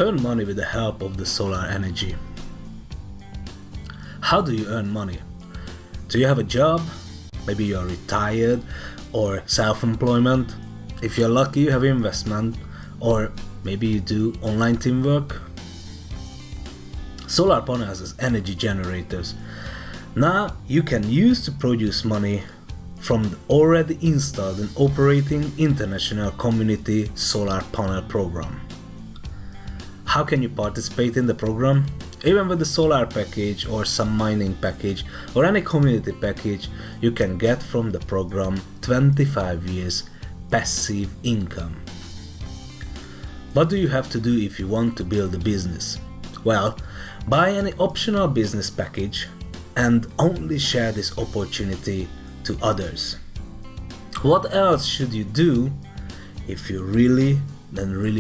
Earn money with the help of the solar energy. How do you earn money? Do you have a job? Maybe you are retired or self-employment. If you're lucky, you have investment, or maybe you do online teamwork. Solar panels as energy generators. Now you can use to produce money from the already installed and operating International Community Solar Panel Program. How can you participate in the program? Even with the solar package or some mining package or any community package, you can get from the program 25 years passive income. What do you have to do if you want to build a business? Well, buy any optional business package and only share this opportunity to others. What else should you do if you really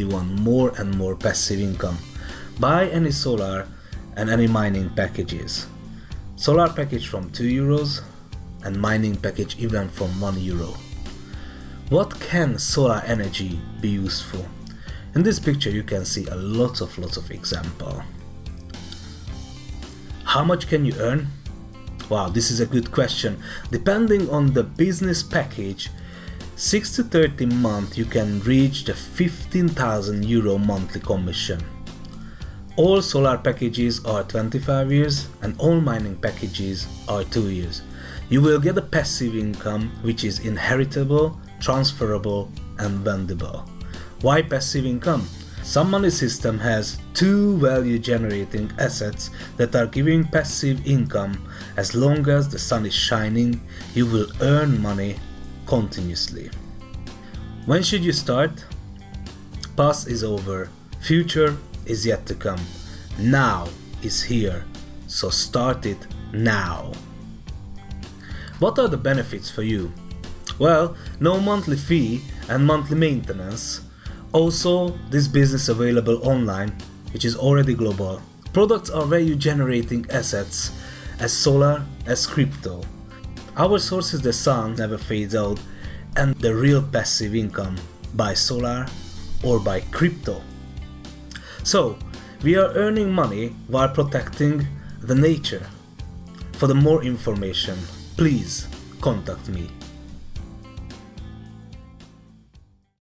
want more and more passive income? Buy any solar and any mining packages. Solar package from €2 and mining package even from €1. What can solar energy be used for? In this picture you can see a lots of examples. How much can you earn? Wow, this is a good question. Depending on the business package, 6 to 13 months you can reach the €15,000 monthly commission. All solar packages are 25 years and all mining packages are 2 years. You will get a passive income which is inheritable, transferable and vendible. Why passive income? Some money system has 2 value generating assets that are giving passive income. As long as the sun is shining, you will earn money continuously. When should you start? Past is over, future is yet to come. Now is here, so start it now. What are the benefits for you? Well, no monthly fee and monthly maintenance. Also, this business available online, which is already global. Products are value generating assets as solar as crypto. Our source is the sun, never fades out, and the real passive income by solar or by crypto. So, we are earning money while protecting the nature. For the more information, please contact me.